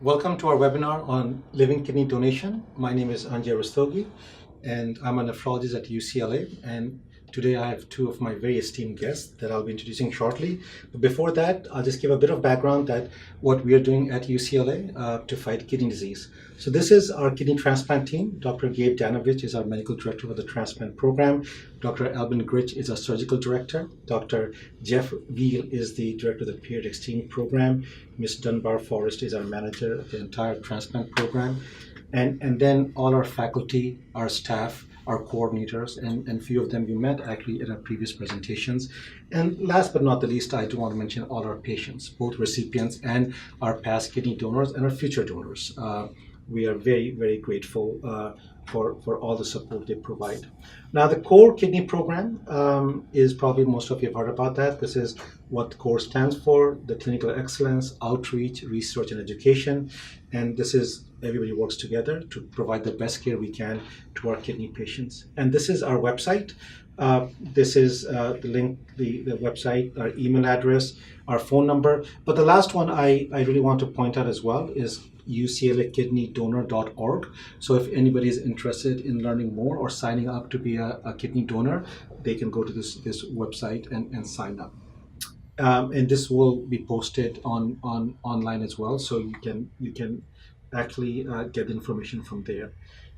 Welcome to our webinar on living kidney donation. My name is Anjay Rastogi, and I'm a nephrologist at UCLA. And today I have two of my very esteemed guests that I'll be introducing shortly. But before that, I'll just give a bit of background that what we are doing at UCLA to fight kidney disease. So this is our kidney transplant team. Dr. Gabe Danovich is our medical director of the transplant program. Dr. Albin Gritch is our surgical director. Dr. Jeff Veal is the director of the period exchange program. Ms. Dunbar Forrest is our manager of the entire transplant program. And then all our faculty, our staff, our coordinators, and few of them you met actually in our previous presentations. And last but not the least, I do want to mention all our patients, both recipients and our past kidney donors and our future donors. We are very, very grateful for all the support they provide. Now, the CORE kidney program is probably most of you have heard about that. This is what CORE stands for, the clinical excellence, outreach, research, and education. And this is everybody works together to provide the best care we can to our kidney patients. And this is our website. This is the link, the website, our email address, our phone number. But the last one I really want to point out as well is UCLAKidneyDonor.org. So if anybody is interested in learning more or signing up to be a kidney donor, they can go to this website and sign up. And this will be posted on online as well, so you can actually get the information from there.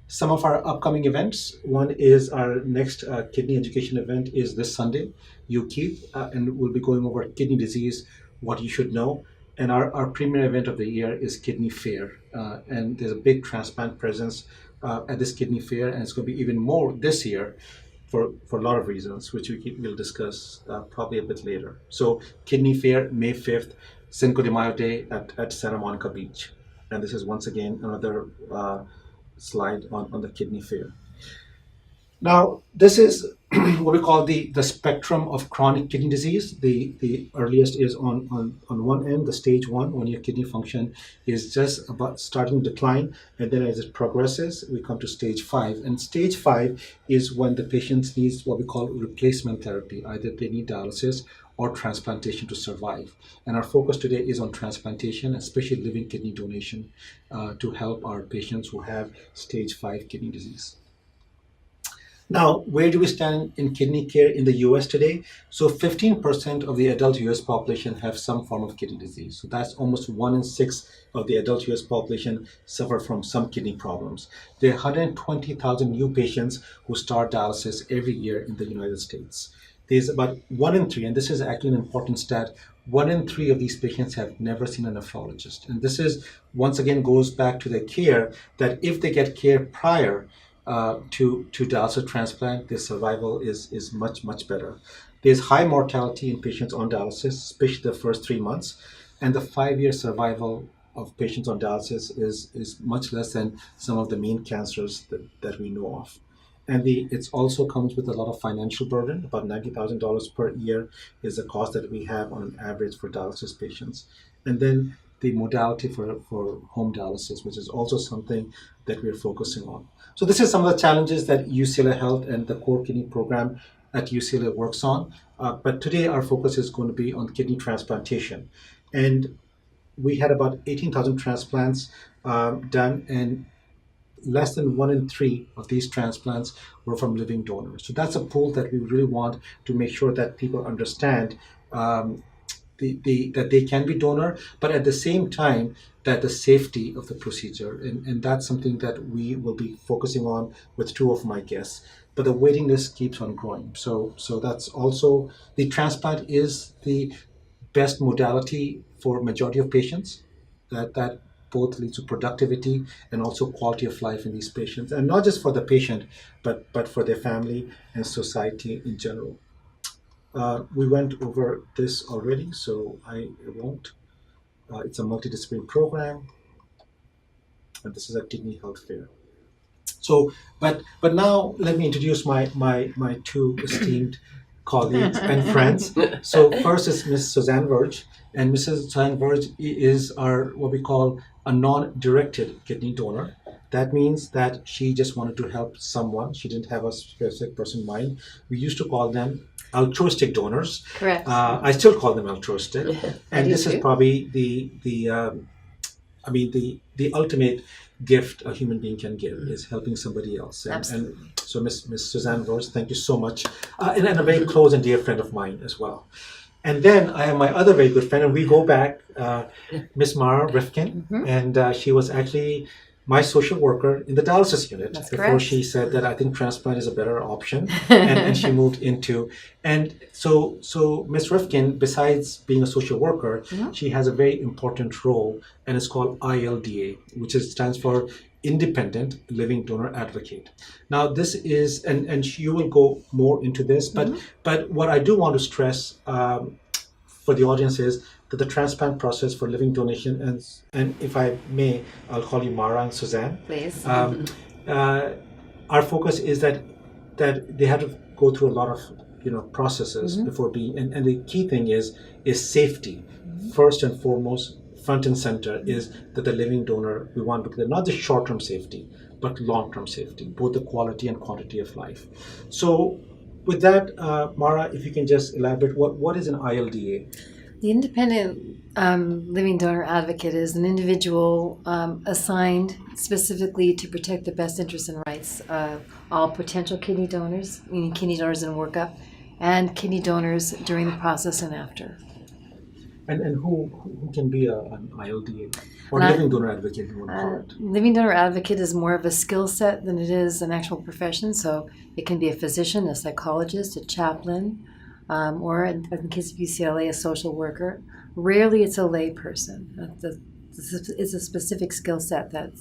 Some of our upcoming events. One is our next kidney education event is this Sunday, UKEEP, and we'll be going over kidney disease, what you should know. And our premier event of the year is Kidney Fair, and there's a big transplant presence at this Kidney Fair, and it's going to be even more this year for a lot of reasons, which we'll discuss probably a bit later. So Kidney Fair, May 5th, Cinco de Mayo Day at Santa Monica Beach. And this is once again another slide on the Kidney Fair. Now, this is what we call the spectrum of chronic kidney disease. The earliest is on one end, the stage 1, when your kidney function is just about starting to decline. And then as it progresses, we come to stage 5. And stage 5 is when the patient needs what we call replacement therapy. Either they need dialysis or transplantation to survive. And our focus today is on transplantation, especially living kidney donation, to help our patients who have stage 5 kidney disease. Now, where do we stand in kidney care in the US today? So 15% of the adult US population have some form of kidney disease. So that's almost 1 in 6 of the adult US population suffer from some kidney problems. There are 120,000 new patients who start dialysis every year in the United States. There's about 1 in 3, and this is actually an important stat, 1 in 3 of these patients have never seen a nephrologist. And this is, once again, goes back to the care that if they get care prior to dialysis transplant, their survival is much, much better. There's high mortality in patients on dialysis, especially the first 3 months, and the 5-year survival of patients on dialysis is much less than some of the main cancers that we know of. And it also comes with a lot of financial burden. About $90,000 per year is the cost that we have on average for dialysis patients. And then the modality for home dialysis, which is also something that we're focusing on. So this is some of the challenges that UCLA Health and the CORE Kidney program at UCLA works on. But today our focus is going to be on kidney transplantation. And we had about 18,000 transplants done, and less than 1 in 3 of these transplants were from living donors. So that's a pool that we really want to make sure that people understand that they can be donor, but at the same time that the safety of the procedure, and that's something that we will be focusing on with 2 of my guests. But the waiting list keeps on growing. So that's also, the transplant is the best modality for majority of patients. That both leads to productivity and also quality of life in these patients, and not just for the patient, but for their family and society in general. We went over this already, so I won't. It's a multidisciplinary program, and this is a kidney health fair. So, but now let me introduce my 2 esteemed colleagues and friends. So first is Ms. Suzanne Verge, and Mrs. Suzanne Verge is our what we call a non-directed kidney donor. That means that she just wanted to help someone. She didn't have a specific person in mind. We used to call them altruistic donors. Correct. I still call them altruistic, and this is probably the I mean, the ultimate gift a human being can give is helping somebody else. And so, Miss Suzanne Rose, thank you so much, and a very close and dear friend of mine as well. And then I have my other very good friend, and we go back, Miss Mara Rifkin, and she was actually my social worker in the dialysis unit before she said that I think transplant is a better option, and she moved into. And so Miss Rifkin, besides being a social worker, she has a very important role, and it's called ILDA, which stands for Independent Living Donor Advocate. Now this is, and you will go more into this, but what I do want to stress for the audience is that the transplant process for living donation, and if I may, I'll call you Mara and Suzanne. Please. Our focus is that they have to go through a lot of processes before being, and the key thing is safety. First and foremost, front and center is that the living donor, we want to look at not just short-term safety, but long-term safety, both the quality and quantity of life. So with that, Mara, if you can just elaborate, what is an ILDA? The Independent Living Donor Advocate is an individual assigned specifically to protect the best interests and rights of all potential kidney donors, meaning kidney donors in workup, and kidney donors during the process and after. And who can be an ILDA or living donor advocate, if you want to call it? Living donor advocate is more of a skill set than it is an actual profession. So it can be a physician, a psychologist, a chaplain, or in the case of UCLA, a social worker. Rarely it's a lay person. It's a specific skill set that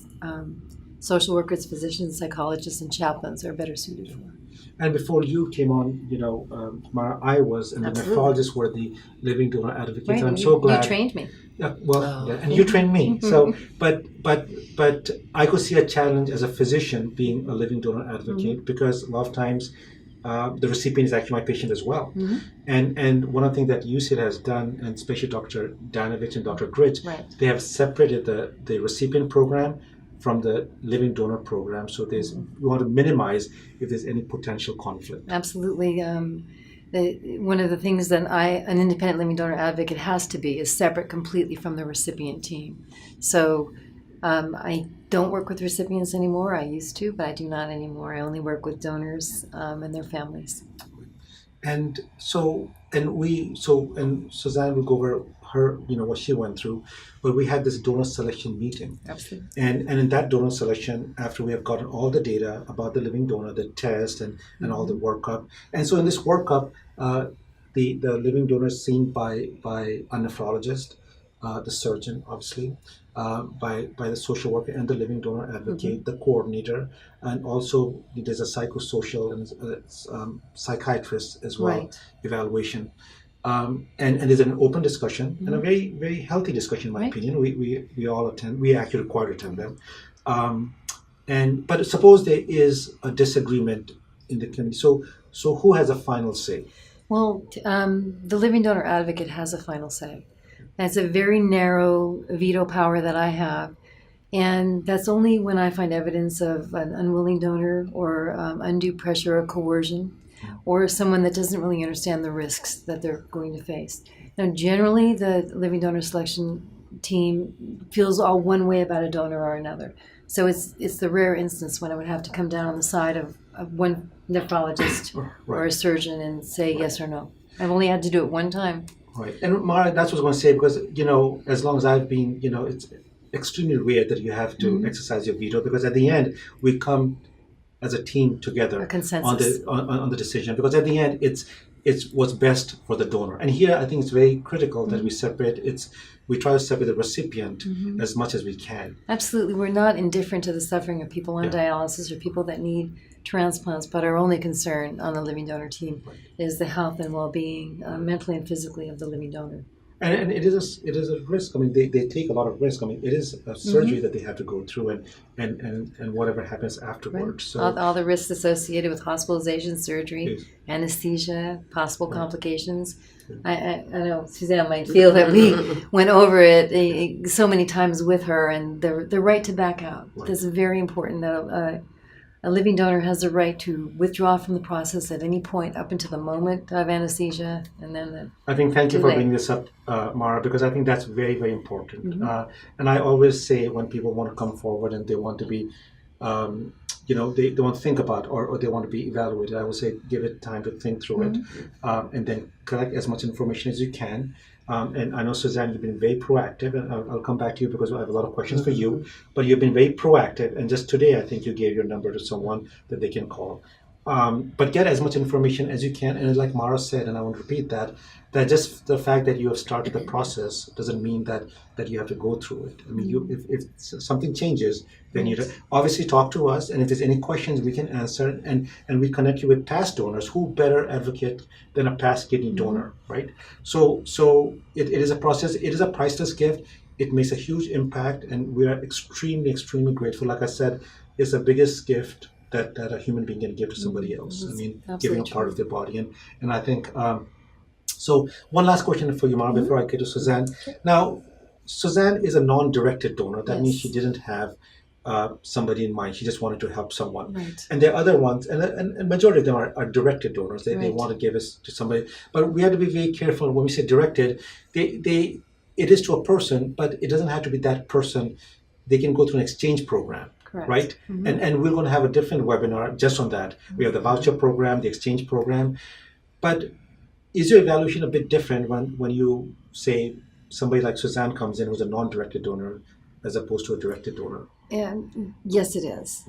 social workers, physicians, psychologists, and chaplains are better suited for. And before you came on, Mara, I was, and the nephrologists were the living donor advocates. Right, and I'm so glad you trained me. Yeah, and you trained me. So, but I could see a challenge as a physician being a living donor advocate because a lot of times the recipient is actually my patient as well. And one of the things that UCLA has done, and especially Dr. Danovich and Dr. Gritch, they have separated the recipient program from the living donor program. So we want to minimize if there's any potential conflict. Absolutely. One of the things that an independent living donor advocate has to be is separate completely from the recipient team. So I don't work with recipients anymore. I used to, but I do not anymore. I only work with donors and their families. And Suzanne will go over her, what she went through, but we had this donor selection meeting. Absolutely. And in that donor selection, after we have gotten all the data about the living donor, the test and all the workup. And so in this workup, the living donor is seen by a nephrologist, the surgeon, obviously, by the social worker and the living donor advocate, the coordinator, and also there's a psychosocial and psychiatrist as well, evaluation. And there's an open discussion and a very, very healthy discussion, in my opinion. We all attend. We actually required to attend them. But suppose there is a disagreement in the committee. So who has a final say? Well, the living donor advocate has a final say. That's a very narrow veto power that I have. And that's only when I find evidence of an unwilling donor or undue pressure or coercion, or someone that doesn't really understand the risks that they're going to face. Now, generally, the living donor selection team feels all one way about a donor or another. So it's the rare instance when I would have to come down on the side of one nephrologist or a surgeon and say yes or no. I've only had to do it one time. Right. And Mara, that's what I was going to say, because, as long as I've been, it's extremely rare that you have to exercise your veto, because at the end, we come as a team together on the decision, because at the end it's what's best for the donor. And here I think it's very critical that we try to separate the recipient as much as we can. Absolutely. We're not indifferent to the suffering of people on dialysis or people that need transplants, but our only concern on the living donor team is the health and well-being, mentally and physically, of the living donor. And it is a risk. I mean, they take a lot of risk. I mean, it is a surgery that they have to go through, and whatever happens afterwards. So all the risks associated with hospitalization, surgery, anesthesia, possible complications. I know Suzanne might feel that we went over it so many times with her, and the right to back out. That's very important. That a living donor has the right to withdraw from the process at any point up until the moment of anesthesia, and then I think thank you too for late. bringing this up, Mara, because I think that's very, very important. Mhm. And I always say when people want to come forward and they want to be, they want to think about or they want to be evaluated, I would say give it time to think through it, and then collect as much information as you can. And I know, Suzanne, you've been very proactive, and I'll come back to you because I have a lot of questions for you. But you've been very proactive, and just today, I think you gave your number to someone that they can call. But get as much information as you can, and like Mara said, and I want to repeat that just the fact that you have started the process doesn't mean that you have to go through it. I mean, if something changes, then you obviously talk to us, and if there's any questions, we can answer, and we connect you with past donors. Who better advocate than a past kidney donor, right? So it is a process. It is a priceless gift. It makes a huge impact, and we are extremely, extremely grateful. Like I said, it's the biggest gift that a human being can give to somebody else. I mean, giving a part of their body, and I think. So one last question for you, Mara, before I get to Suzanne. Now, Suzanne is a non-directed donor. That means she didn't have somebody in mind. She just wanted to help someone. Right. And there are other ones, and majority of them are directed donors. They want to give us to somebody. But we have to be very careful when we say directed. It is to a person, but it doesn't have to be that person. They can go through an exchange program. Correct. Right? And we're going to have a different webinar just on that. We have the voucher program, the exchange program. But is your evaluation a bit different when you say somebody like Suzanne comes in who's a non-directed donor as opposed to a directed donor? Yes, it is.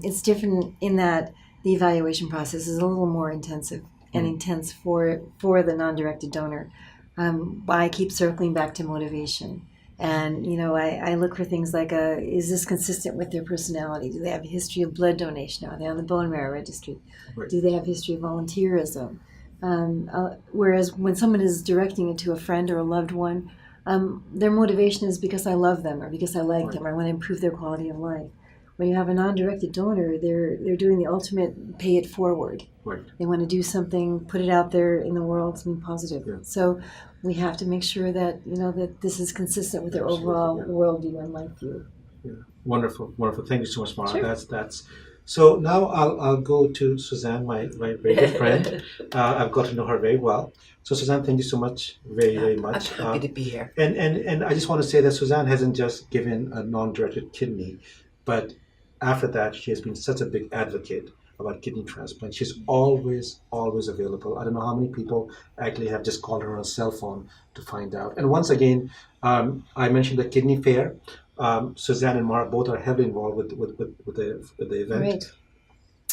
It's different in that the evaluation process is a little more intensive and intense for the non-directed donor. I keep circling back to motivation. And, I look for things like, is this consistent with their personality? Do they have a history of blood donation? Are they on the bone marrow registry? Right. Do they have a history of volunteerism? Whereas when someone is directing it to a friend or a loved one, their motivation is because I love them or because I like them or I want to improve their quality of life. When you have a non-directed donor, they're doing the ultimate pay it forward. Right. They want to do something, put it out there in the world, something positive. Yeah. So we have to make sure that that this is consistent with their overall worldview and life view. Yeah. Wonderful. Thank you so much, Mara. Sure. That's. So now I'll go to Suzanne, my very good friend. I've got to know her very well. So Suzanne, thank you so much, very much. I'm happy to be here. And I just want to say that Suzanne hasn't just given a non-directed kidney, but after that, she has been such a big advocate about kidney transplant. She's always available. I don't know how many people actually have just called her on a cell phone to find out. And once again, I mentioned the kidney fair. Suzanne and Mara both are heavily involved with the event. Right.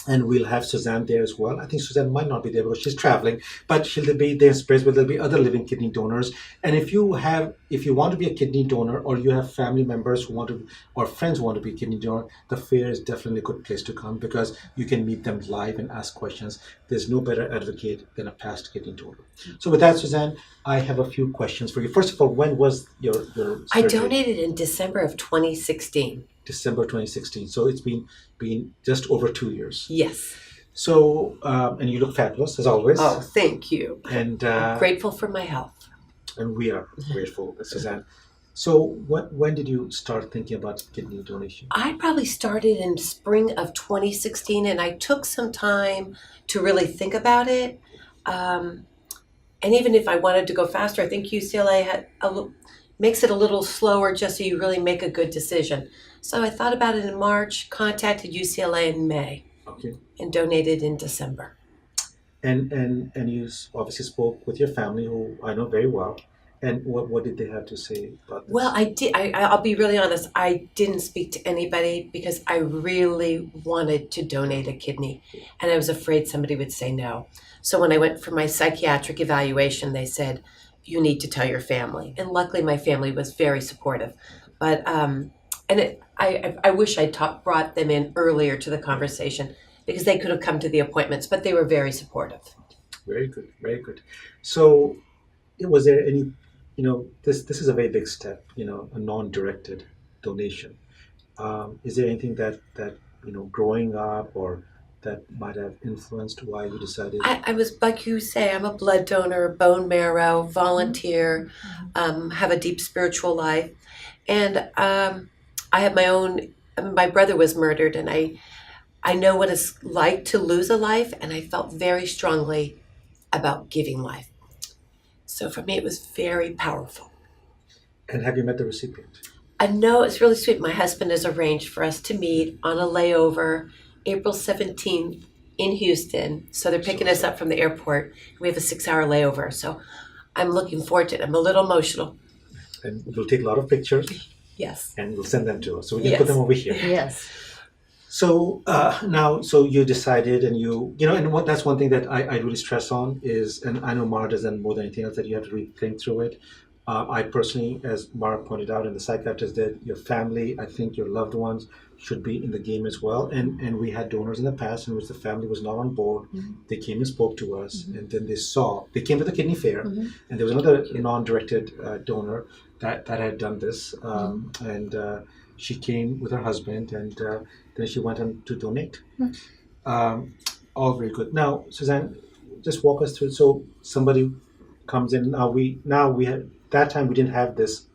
And we'll have Suzanne there as well. I think Suzanne might not be there because she's traveling, but she'll be there in space, but there'll be other living kidney donors. And if you want to be a kidney donor, or you have family members who want to, or friends who want to be a kidney donor, the fair is definitely a good place to come because you can meet them live and ask questions. There's no better advocate than a past kidney donor. So with that, Suzanne, I have a few questions for you. First of all, when was your surgery? I donated in December of 2016. December 2016. So it's been just over 2 years. Yes. So, and you look fabulous as always. Oh, thank you. And I'm grateful for my health. And we are grateful, Suzanne. So when did you start thinking about kidney donation? I probably started in spring of 2016, and I took some time to really think about it. And even if I wanted to go faster, I think UCLA makes it a little slower just so you really make a good decision. So I thought about it in March, contacted UCLA in May, and donated in December. And you obviously spoke with your family, who I know very well. And what did they have to say about this? Well, I did. I'll be really honest. I didn't speak to anybody because I really wanted to donate a kidney, and I was afraid somebody would say no. So when I went for my psychiatric evaluation, they said, you need to tell your family. And luckily, my family was very supportive. But I wish I'd brought them in earlier to the conversation because they could have come to the appointments, but they were very supportive. Very good, very good. So was there any, this is a very big step, a non-directed donation. Is there anything that growing up or that might have influenced why you decided? I was, like you say, I'm a blood donor, bone marrow, volunteer, have a deep spiritual life. And I have my brother was murdered, and I know what it's like to lose a life, and I felt very strongly about giving life. So for me, it was very powerful. And have you met the recipient? I know it's really sweet. My husband has arranged for us to meet on a layover April 17th in Houston. So they're picking us up from the airport. We have a 6-hour layover. So I'm looking forward to it. I'm a little emotional. And we'll take a lot of pictures Yes. and we'll send them to us. So we can Yes. put them over here. Yes. So now, so you decided, and and what that's one thing that I really stress on is, and I know Mara does that more than anything else, that you have to really think through it. I personally, as Mara pointed out, and the psychiatrist did, your family, I think your loved ones should be in the game as well. And we had donors in the past in which the family was not on board. Mm-hmm. They came and spoke to us, and then they came to the kidney fair, Mm-hmm. and there was another non-directed donor that had done this, and she came with her husband, and then she went on to donate. All very good. Now, Suzanne, just walk us through. So somebody comes in. Now we had that time we didn't have this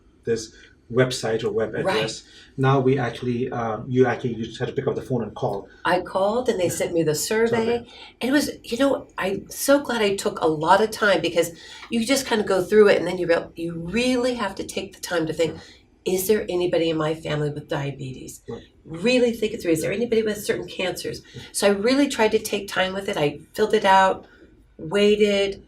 website or web address. Now we actually you just had to pick up the phone and call. I called and they sent me the survey. And it was, I'm so glad I took a lot of time, because you just kind of go through it and then you really have to take the time to think, is there anybody in my family with diabetes? Right. Really think it through. Is there anybody with certain cancers? So I really tried to take time with it. I filled it out, waited.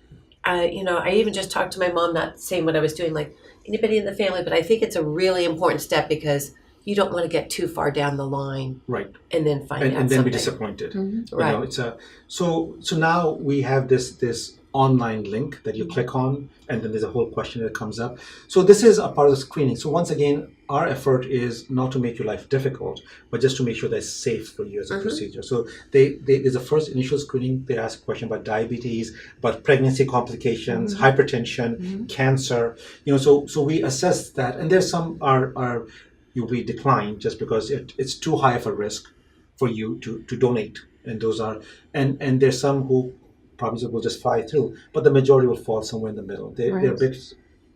I even just talked to my mom, not saying what I was doing, like anybody in the family, but I think it's a really important step, because you don't want to get too far down the line, Right, and then find out and then be something. disappointed. Mm-hmm. Right. It's so now we have this online link that you click on, and then there's a whole question that comes up. So this is a part of the screening. So once again, our effort is not to make your life difficult, but just to make sure that it's safe for you as a procedure. So there's a first initial screening. They ask a question about diabetes, about pregnancy complications, hypertension, cancer. So we assess that, and there's some are you'll be declined just because it's too high of a risk for you to donate, and those are and there's some who probably will just fly through, but the majority will fall somewhere in the middle. They're a bit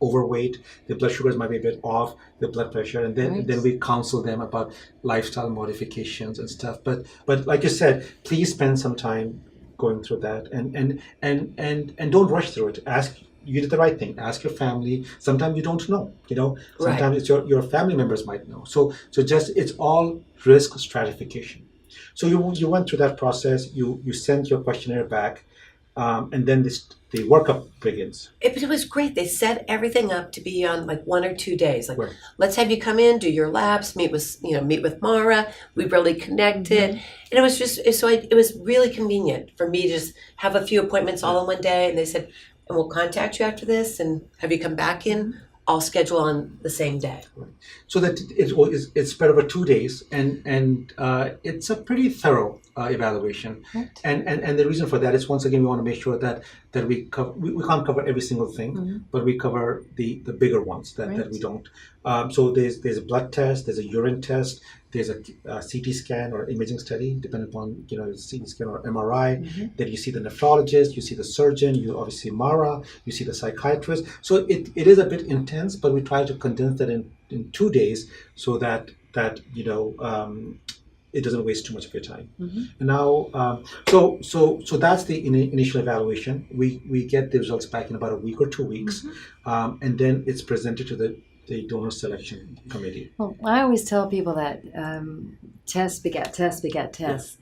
overweight, their blood sugars might be a bit off, their blood pressure, and then we counsel them about lifestyle modifications and stuff. But like you said, please spend some time going through that, and don't rush through it. You did the right thing. Ask your family. Sometimes you don't know. Sometimes it's your family members might know. So just it's all risk stratification. So you went through that process. You sent your questionnaire back, and then the workup begins. It was great. They set everything up to be on like 1 or 2 days. Like, Right. let's have you come in, do your labs, meet with Mara. We really connected, and it was just it was really convenient for me to just have a few appointments all in one day. And they said, and we'll contact you after this, and have you come back in. All scheduled on the same day. So that it's spread over 2 days, and it's a pretty thorough evaluation. Right. And the reason for that is, once again, we want to make sure that we cover. We can't cover every single thing, but we cover the bigger ones that we don't. So there's a blood test, there's a urine test, there's a CT scan or imaging study, depending upon CT scan or MRI. Then you see the nephrologist, you see the surgeon, you obviously Mara, you see the psychiatrist. So it is a bit intense, but we try to condense that in 2 days so that it doesn't waste too much of your time. And now, so that's the initial evaluation. We get the results back in about a week or 2 weeks, and then it's presented to the donor selection committee. Well, I always tell people that test begat test begat test.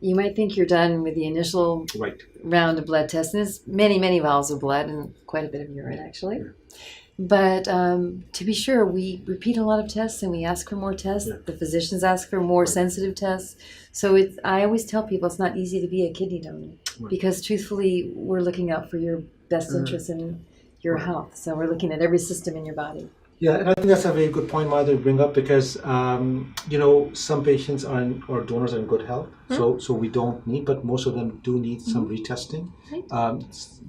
You might think you're done with the initial round of blood tests, and there's many, many vials of blood and quite a bit of urine, actually. But to be sure, we repeat a lot of tests, and we ask for more tests. The physicians ask for more sensitive tests. So I always tell people it's not easy to be a kidney donor, because truthfully, we're looking out for your best interest in your health. So we're looking at every system in your body. Yeah, and I think that's a very good point, Mother, to bring up, because some patients or donors are in good health, so we don't need, but most of them do need some retesting.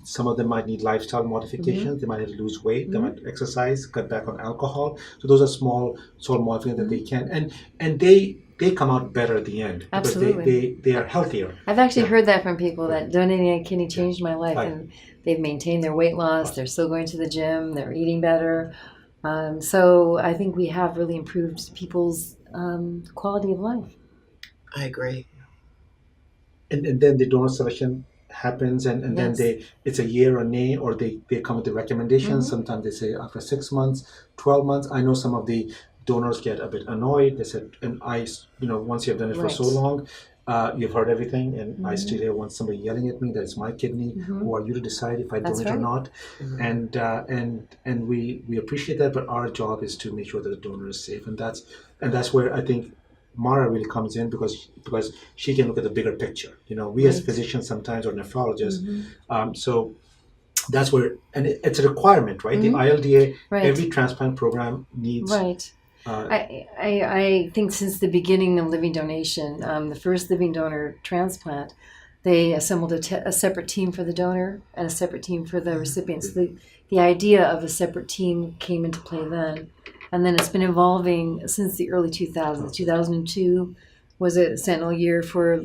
Some of them might need lifestyle modifications. They might need to lose weight. They might exercise, cut back on alcohol. So those are small modifications that they can, and they come out better at the end. Absolutely. Because they are healthier. I've actually heard that from people, that donating a kidney changed my life, and they've maintained their weight loss. They're still going to the gym. They're eating better. So I think we have really improved people's quality of life. I agree. and then the donor selection happens, and then Yes. it's a year or nay, or they come with the recommendations. Sometimes they say after 6 months, 12 months. I know some of the donors get a bit annoyed. They said, and once you've done it for so Right. long, you've heard everything, and I still hear somebody yelling at me that it's my kidney. Who are you to decide if I That's donate or right. not? And we appreciate that, but our job is to make sure that the donor is safe, and that's where I think Mara really comes in, because she can look at the bigger picture. We as Right. physicians sometimes, or nephrologists, so that's where, and it's a requirement, right? The ILDA, Right. every transplant program needs. Right. I think since the beginning of living donation, the first living donor transplant, they assembled a separate team for the donor and a separate team for the recipients. The idea of a separate team came into play then. And then it's been evolving since the early 2000s. 2002 was a sentinel year for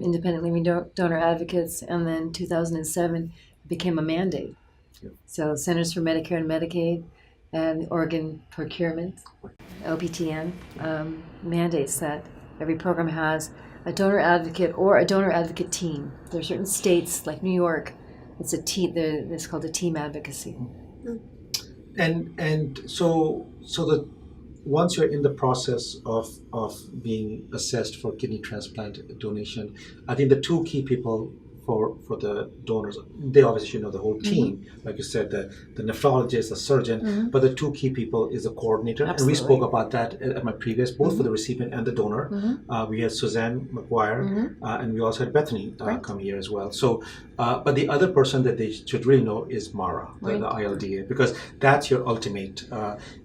independent living donor advocates, and then 2007 became a mandate. So Centers for Medicare and Medicaid and Oregon Procurement, OPTN, mandates that every program has a donor advocate or a donor advocate team. There are certain states, like New York, it's a team. It's called a team advocacy. And so that once you're in the process of being assessed for kidney transplant donation, I think the two key people for the donors, they obviously should know the whole team, like you said, the nephrologist, the surgeon, but the two key people is the coordinator. Absolutely. And we spoke about that at my previous, both for the recipient and the donor. We had Suzanne McGuire, and we also had Bethany come here as well. So, but the other person that they should really know is Mara, the ILDA, because that's your ultimate.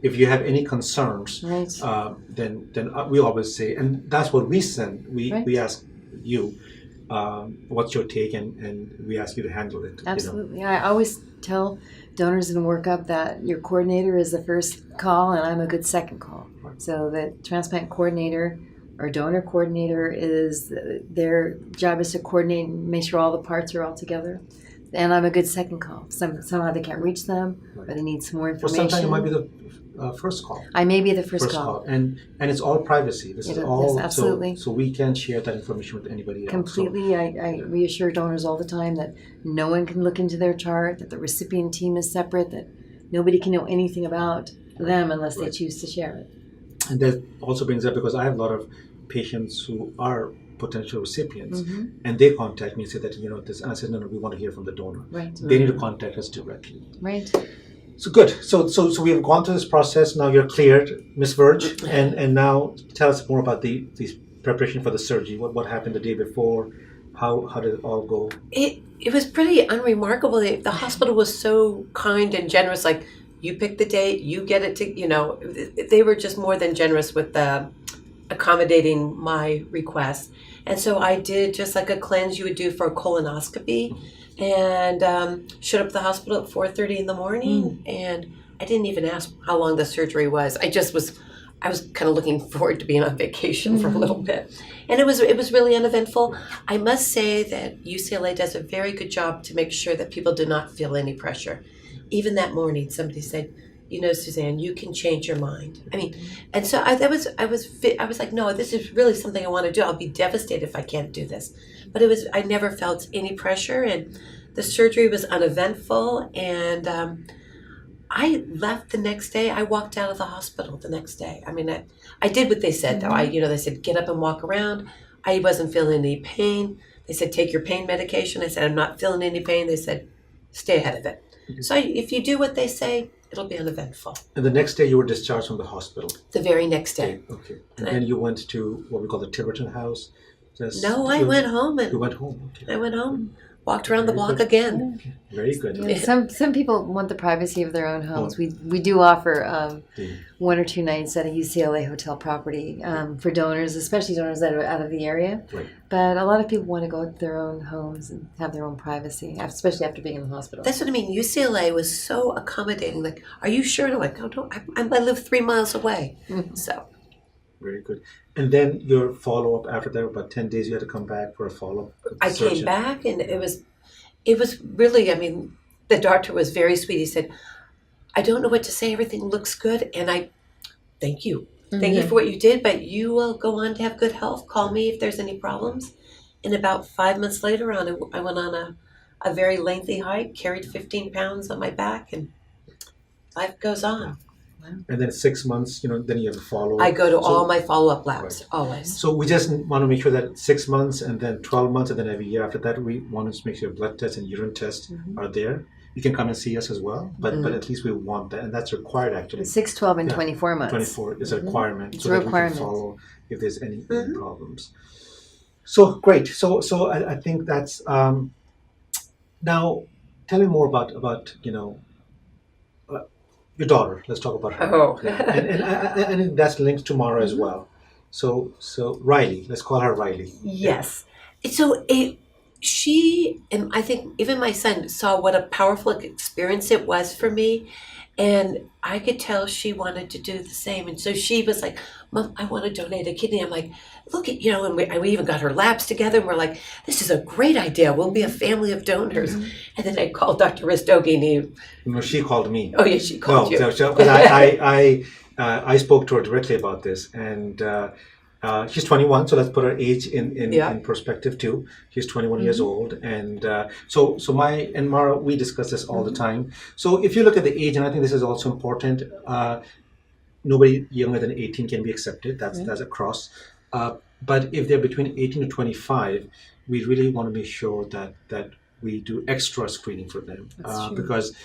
If you have any concerns, then we always say, and that's what we send. We ask you, what's your take, and we ask you to handle it. Absolutely. I always tell donors in workup that your coordinator is the first call, and I'm a good second call. Right. So the transplant coordinator or donor coordinator is, their job is to coordinate and make sure all the parts are all together. And I'm a good second call. Somehow they can't reach them, or they need some more information. Well, sometimes you might be the first call. I may be the first call. And it's all privacy. This is all, yes, absolutely. So we can't share that information with anybody else. Completely. So, I reassure donors all the time that no one can look into their chart, that the recipient team is separate, that nobody can know anything about them unless they choose to share it. And that also brings up, because I have a lot of patients who are potential recipients, and they contact me and say that, this, and I said, no, we want to hear from the donor. Right. They need to contact us directly. Right. So good. So we have gone through this process. Now you're cleared, Miss Verge, and now tell us more about the preparation for the surgery. What happened the day before? How did it all go? It was pretty unremarkable. The hospital was so kind and generous. Like, you pick the date, you get it to, they were just more than generous with accommodating my request. And so I did just like a cleanse you would do for a colonoscopy, and showed up at the hospital at 4:30 in the morning, and I didn't even ask how long the surgery was. I was kind of looking forward to being on vacation for a little bit, and it was really uneventful. I must say that UCLA does a very good job to make sure that people do not feel any pressure. Even that morning, somebody said, Suzanne, you can change your mind. I mean, and so I was like, no, this is really something I want to do. I'll be devastated if I can't do this. But I never felt any pressure, and the surgery was uneventful. And I left the next day. I walked out of the hospital the next day. I mean, I did what they said, though. They said, get up and walk around. I wasn't feeling any pain. They said, take your pain medication. I said, I'm not feeling any pain. They said, stay ahead of it. So if you do what they say, it'll be uneventful. And the next day you were discharged from the hospital? The very next day. Okay. And then you went to what we call the Tiverton House? I went home. You went home? Okay. I went home. Walked around the block again. Okay. Very good. Yeah, some people want the privacy of their own homes. We do offer 1 or 2 nights at a UCLA hotel property for donors, especially donors that are out of the area. Right. But a lot of people want to go to their own homes and have their own privacy, especially after being in the hospital. That's what I mean. UCLA was so accommodating. Like, are you sure? And I'm like, oh, no, I live 3 miles away. So. Very good. And then your follow-up after that, about 10 days, you had to come back for a follow-up? I came back, and it was really, I mean, the doctor was very sweet. He said, I don't know what to say. Everything looks good. And I thank you. Thank you for what you did, but you will go on to have good health. Call me if there's any problems. And about 5 months later on, I went on a very lengthy hike, carried 15 pounds on my back, and life goes on. And then 6 months, then you have to follow. I go to So- all my follow-up labs, always. So we just want to make sure that 6 months and then 12 months and then every year after that, we want to make sure blood tests and urine tests are there. You can come and see us as well, but at least we want that, and that's required actually. 6, 12, and 24 months. 24 is a requirement, It's so a that requirement. we can follow if there's any problems. So great. So I think that's now. Tell me more about your daughter. Let's talk about her. Oh. Yeah. And think that's linked to Mara as well. So Riley, let's call her Riley. Yes. So she, and I think even my son, saw what a powerful experience it was for me. And I could tell she wanted to do the same. And so she was like, Mom, I want to donate a kidney. I'm like, look at, and we even got her labs together. And we're like, this is a great idea. We'll be a family of donors. And then I called Dr. Rastogi and he... No, she called me. Oh, yeah, she called you. Because I spoke to her directly about this. And she's 21, so let's put her age in perspective too. She's 21 years old, and so Mara, we discuss this all the time. So if you look at the age, and I think this is also important, nobody younger than 18 can be accepted. That's across. But if they're between 18 to 25, we really want to make sure that we do extra screening for them, because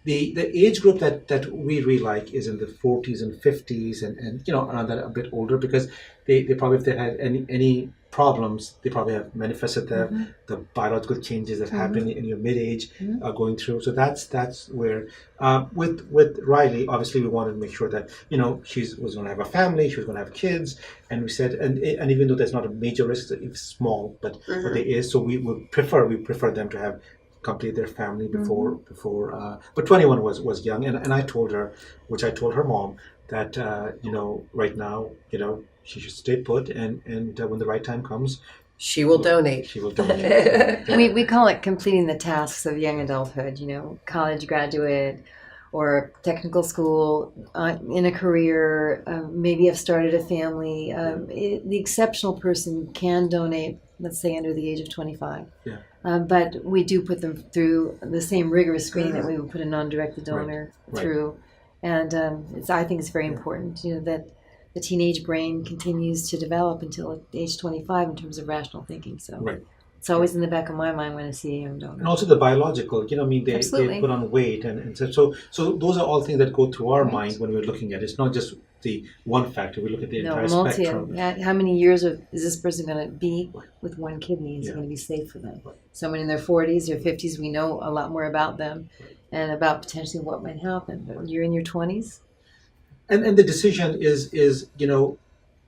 the age group that we really like is in the 40s and 50s and around that, a bit older, because they probably, if they had any problems, they probably have manifested the biological changes that happen in your mid-age going through. So that's where with Riley, obviously we wanted to make sure that she was going to have a family, she was going to have kids, and we said, and even though there's not a major risk, it's small, but there is, so we prefer them to have complete their family before but 21 was young, and I told her, which I told her mom, that right now she should stay put, and when the right time comes, she will donate. She will donate. We call it completing the tasks of young adulthood, college graduate or technical school, in a career, maybe have started a family. The exceptional person can donate, let's say under the age of 25. Yeah. But we do put them through the same rigorous screening that we would put a non-directed donor through. And I think it's very important, that the teenage brain continues to develop until age 25 in terms of rational thinking. So it's always in the back of my mind when I see a young donor. And also the biological, they Absolutely. put on weight, and so those are all things that go through our mind when we're looking at it. It's not just the one factor. We look at the entire spectrum. How many years is this person going to be with one kidney? Is it going to be safe for them? Someone in their 40s or 50s, we know a lot more about them and about potentially what might happen. But when you're in your 20s, and the decision is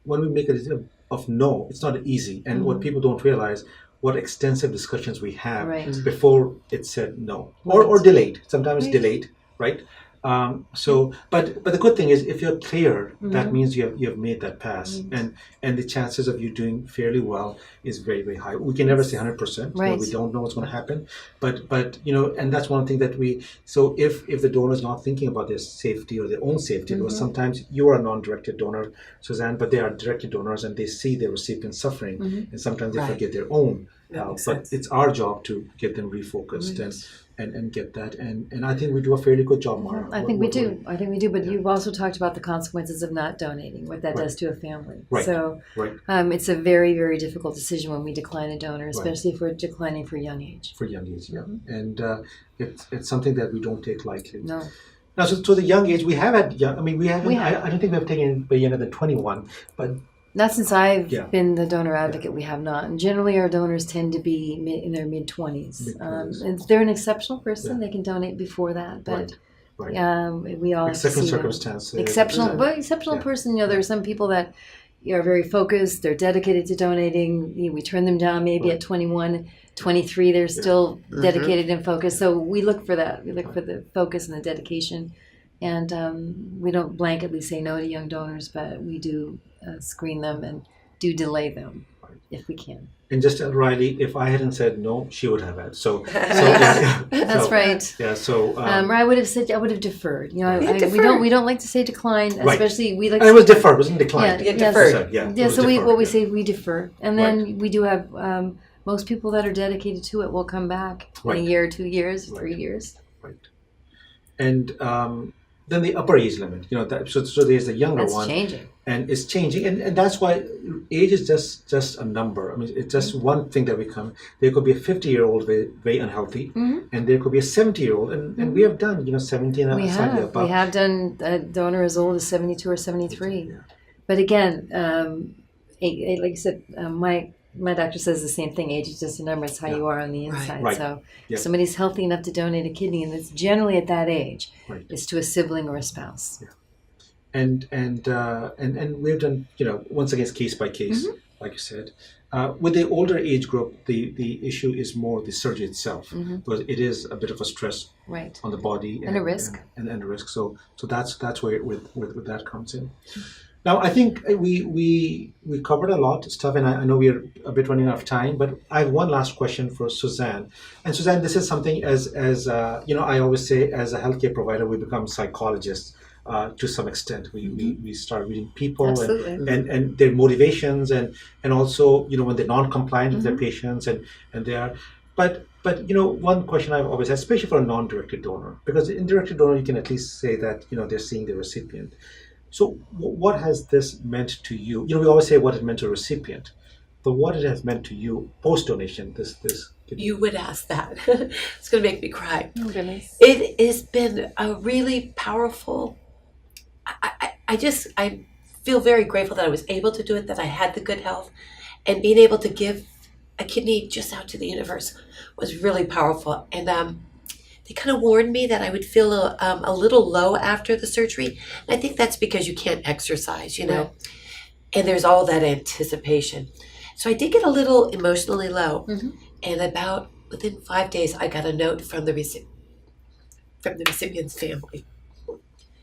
when we make a decision of no, it's not easy. And what people don't realize, what extensive discussions we have before it's said no, or delayed. Sometimes it's delayed, right? But the good thing is, if you're clear, that means you have made that pass, and the chances of you doing fairly well is very, very high. We can never say 100%. We don't know what's going to happen, but and that's one thing that we. So if the donor is not thinking about their safety or their own safety, because sometimes you are a non-directed donor, Suzanne, but they are directed donors and they see their recipient suffering, and sometimes they forget their own. But it's our job to get them refocused and get that, and I think we do a fairly good job, Mara. I think we do. But you've also talked about the consequences of not donating, what that does to a family. So it's a very, very difficult decision when we decline a donor, especially if we're declining for young age. For young age, and it's something that we don't take lightly. No. Now, so the young age, we have had young. I mean, we haven't. I don't think we have taken anybody younger than 21, but. Not since I've been the donor advocate, we have not. And generally, our donors tend to be in their mid-20s. And if they're an exceptional person, they can donate before that. But we all exceptional circumstance. Exceptional person. There are some people that are very focused. They're dedicated to donating. We turn them down maybe at 21, 23. They're still dedicated and focused. So we look for that. We look for the focus and the dedication. And we don't blanketly say no to young donors, but we do screen them and do delay them if we can. And just tell Riley, if I hadn't said no, she would have had. So that's right. Yeah. So I would have said, I would have deferred. We don't like to say decline, especially we like. And it was deferred, wasn't declined. Deferred. We say we defer, and then we do have most people that are dedicated to it will come back in Right. a year, 2 years, Right. 3 years. Right. And then the upper age limit, so there's the younger That's one, changing. and it's changing, and that's why age is just a number. I mean, it's just one thing that we come. There could be a 50-year-old very unhealthy, and there could be a 70-year-old, and we have done 70 and We slightly have. above. We have done a donor as old as 72 or 73. Yeah. But again, like you said, my doctor says the same thing. Age is just a number. It's how Yeah. you are on the Right. inside. Right. So Yeah. if somebody's healthy enough to donate a kidney, and it's generally at that age, Right. it's to a sibling or a spouse. And we've done once again it's case by case, like you said. With the older age group, the issue is more the surgery itself, because it is a bit of a stress Right. on the body And a risk. and a risk. So that's where with that comes in. Now I think we covered a lot of stuff, and I know we are a bit running out of time, but I have one last question for Suzanne. And Suzanne, this is something as I always say, as a healthcare provider, we become psychologists. To some extent, we start reading people Absolutely. and their motivations and also when they're non-compliant with their patients and they are, but one question I've always had, especially for a non-directed donor, because in directed donor you can at least say that they're seeing the recipient. So what has this meant to you? We always say what it meant to a recipient, but what it has meant to you post donation. This You would ask that. It's going to make me cry. Oh, goodness. It has been a really powerful. I feel very grateful that I was able to do it, that I had the good health, and being able to give a kidney just out to the universe was really powerful. And they kind of warned me that I would feel a little low after the surgery. And I think that's because you can't exercise, Right. and there's all that anticipation. So I did get a little emotionally low. And about within 5 days, I got a note from the recipient's family,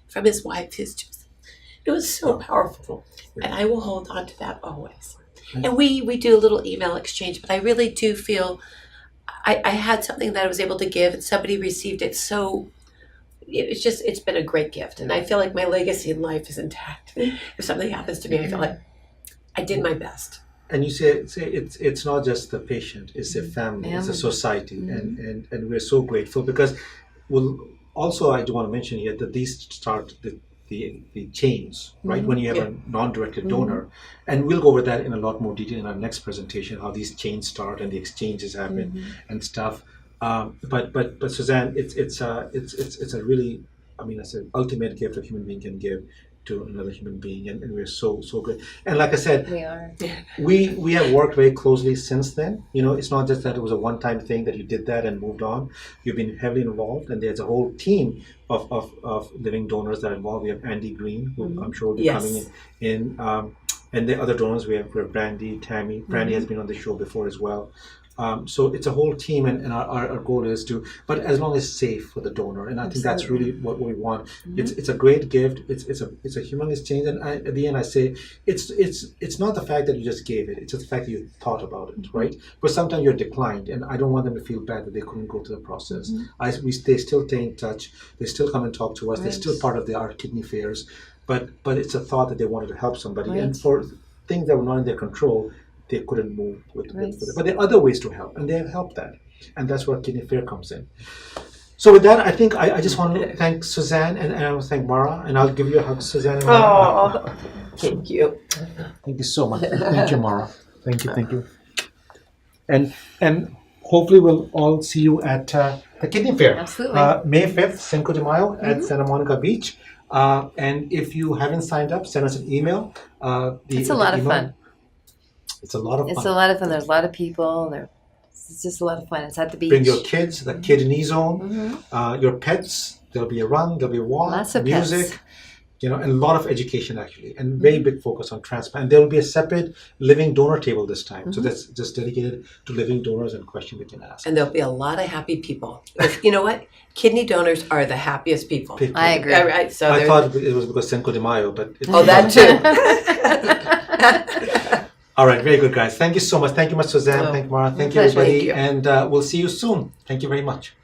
from his wife, his children. It was so powerful, and I will hold on to that always. And we do a little email exchange, but I really do feel I had something that I was able to give, and somebody received it. So it's been a great gift, and I feel like my legacy in life is intact. If something happens to me, I feel like I did my best. And you say it's not just the patient, it's the family, it's the society, and we're so grateful because, also I do want to mention here that these start the chains, right? When you have a non-directed donor, and we'll go over that in a lot more detail in our next presentation, how these chains start and the exchanges happen and stuff. But Suzanne, it's a really, it's an ultimate gift a human being can give to another human being, and we're so good. And like I said, We are. we have worked very closely since then. It's not just that it was a one-time thing that you did that and moved on. You've been heavily involved, and there's a whole team of living donors that are involved. We have Andy Green, who I'm sure will be coming in, and the other donors we have Brandy, Tammy. Brandy has been on the show before as well. So it's a whole team, and our goal is to, but as long as safe for the donor, and I think that's really what we want. It's a great gift. It's a humongous change, and at the end I say it's not the fact that you just gave it. It's just the fact that you thought about it, right? But sometimes you're declined, and I don't want them to feel bad that they couldn't go to the process. They still stay in touch. They still come and talk to us. They're still part of our kidney fairs, but it's a thought that they wanted to help somebody, and for things that were not in their control, they couldn't move with it. But there are other ways to help, and they have helped that. And that's where Kidney Fair comes in. So with that, I think I just want to thank Suzanne, and I want to thank Mara, and I'll give you a hug, Suzanne. And Mara. Oh, thank you. Thank you so much. Thank you, Mara. Thank you. And hopefully we'll all see you at the Kidney Fair. Absolutely. May 5th, Cinco de Mayo at Santa Monica Beach. And if you haven't signed up, send us an email. It's a lot of fun. It's a lot of fun. It's a lot of fun. There's a lot of people. It's just a lot of fun. It's at the beach. Bring your kids, the kidney zone, your pets. There'll be a run, there'll be a walk, Lots of music, pets. and a lot of education actually, and very big focus on transplant. And there will be a separate living donor table this time. So that's just dedicated to living donors and questions we can ask. And there'll be a lot of happy people. You know what? Kidney donors are the happiest people. I agree. Yeah, right. So I thought it was because Cinco de Mayo, but that too. All right, very good, guys. Thank you so much. Thank you much, Suzanne. Thank you, Mara. Thank you, pleasure. everybody. Thank you. And we'll see you soon. Thank you very much.